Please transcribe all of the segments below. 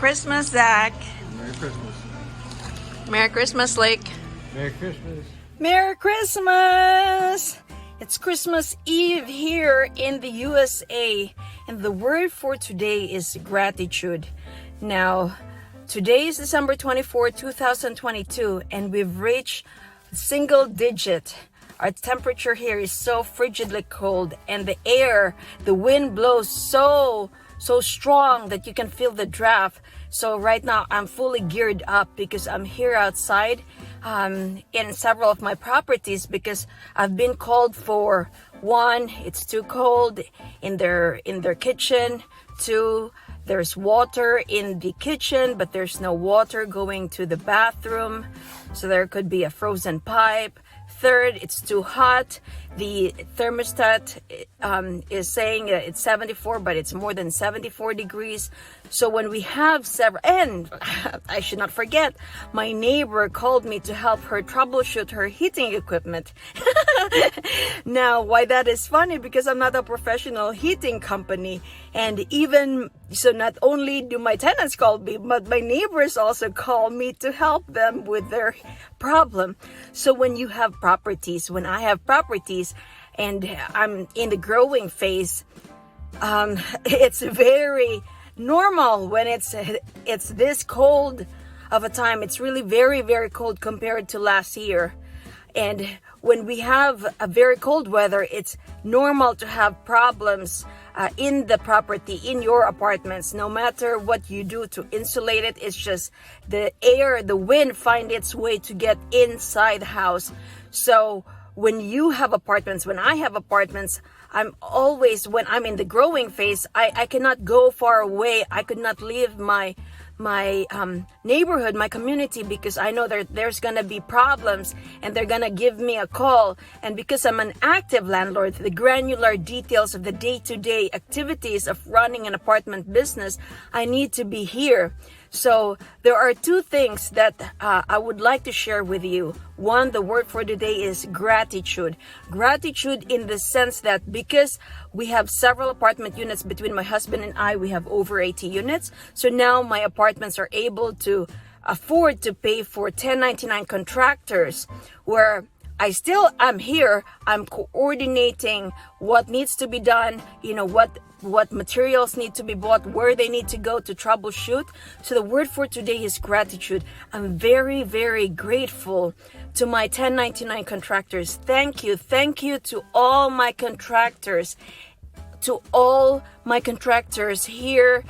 Christmas, Zach. Merry Christmas. Merry Christmas, Lake. Merry Christmas. Merry Christmas! It's Christmas Eve here in the USA, and the word for today is gratitude. Now, today is December 24, 2022, and we've reached single digit. Our temperature here is so frigidly cold, and the wind blows so strong that you can feel the draft. So right now I'm fully geared up because I'm here outside in several of my properties because I've been called for. One, it's too cold in their kitchen. Two, there's water in the kitchen, but there's no water going to the bathroom, so there could be a frozen pipe. Third, it's too hot. The thermostat is saying it's 74, but it's more than 74 degrees. So when we have several, and I should not forget, my neighbor called me to help her troubleshoot her heating equipment. Now, why that is funny, because I'm not a professional heating company. And even so, not only do my tenants call me, but my neighbors also call me to help them with their problem. So when you have properties, when I have properties and I'm in the growing phase, it's very normal when it's this cold of a time. It's really very, very cold compared to last year. And when we have a very cold weather, it's normal to have problems in the property, in your apartments. No matter what you do to insulate it, it's just the air, the wind find its way to get inside the house. So when you have apartments, when I have apartments, I'm always, when I'm in the growing phase, I cannot go far away. I could not leave my neighborhood, my community, because I know there's gonna be problems and they're gonna give me a call. And because I'm an active landlord, the granular details of the day-to-day activities of running an apartment business, I need to be here. So there are two things that I would like to share with you. One, the word for today is gratitude. Gratitude in the sense that because we have several apartment units between my husband and I, we have over 80 units. So now my apartments are able to afford to pay for 1099 contractors, where I'm here, I'm coordinating what needs to be done, what materials need to be bought, where they need to go to troubleshoot. So the word for today is gratitude. I'm very, very grateful to my 1099 contractors. Thank you to all my contractors, here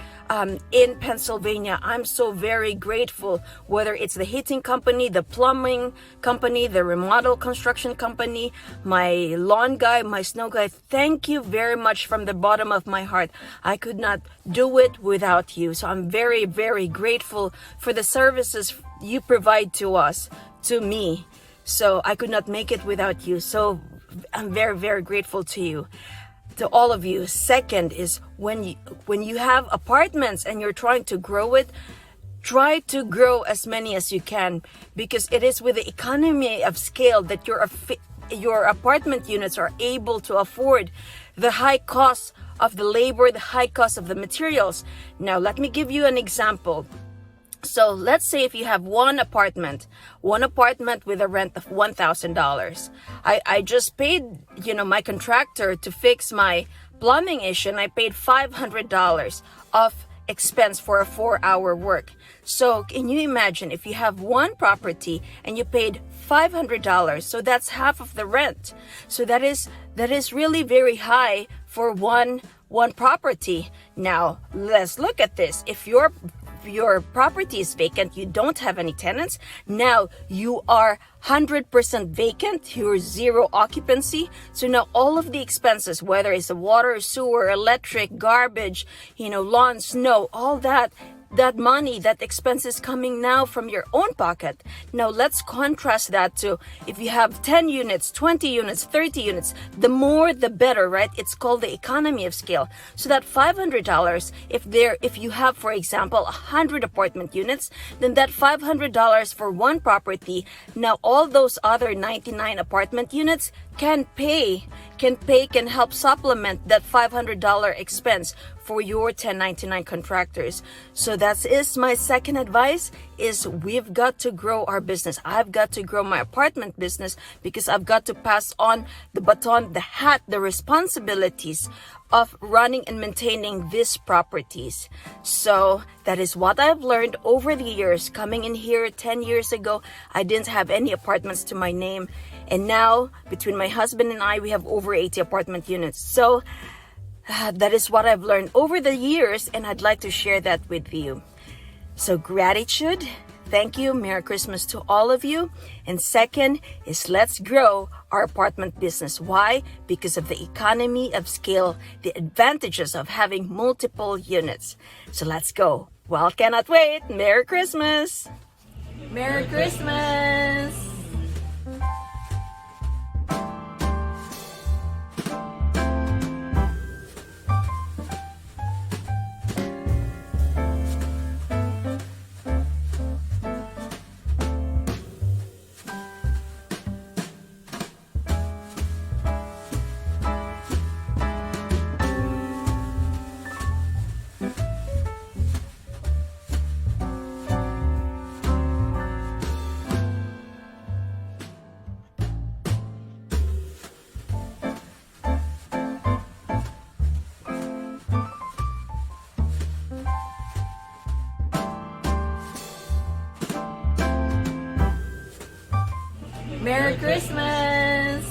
in Pennsylvania. I'm so very grateful, whether it's the heating company, the plumbing company, the remodel construction company, my lawn guy, my snow guy. Thank you very much from the bottom of my heart. I could not do it without you. So I'm very, very grateful for the services you provide to us, to me. So I could not make it without you. So I'm very, very grateful to you. To all of you. Second is when you have apartments and you're trying to grow it, try to grow as many as you can, because it is with the economy of scale that your apartment units are able to afford the high cost of the labor, the high cost of the materials. Now let me give you an example. So let's say if you have one apartment with a rent of $1,000. I just paid, my contractor to fix my plumbing issue, and I paid $500 of expense for a 4-hour work. So can you imagine if you have one property and you paid $500, so that's half of the rent. So that is really very high for one property. Now let's look at this. If your property is vacant, you don't have any tenants, now you are 100% vacant, you're zero occupancy. So now all of the expenses, whether it's the water, sewer, electric, garbage, lawn, snow, all that money, that expense is coming now from your own pocket. Now let's contrast that to if you have 10 units, 20 units, 30 units, the more the better, right? It's called the economy of scale. So that $500, if you have, for example, 100 apartment units, then that $500 for one property, now all those other 99 apartment units can help supplement that $500 expense for your 1099 contractors. So that is my second advice, is we've got to grow our business. I've got to grow my apartment business because I've got to pass on the baton, the hat, the responsibilities of running and maintaining these properties. So that is what I've learned over the years. Coming in here 10 years ago, I didn't have any apartments to my name. And now, between my husband and I, we have over 80 apartment units. So that is what I've learned over the years, and I'd like to share that with you. So gratitude. Thank you. Merry Christmas to all of you. And second is, let's grow our apartment business. Why? Because of the economy of scale, the advantages of having multiple units. So let's go. Well, cannot wait. Merry Christmas. Merry Christmas. Merry Christmas.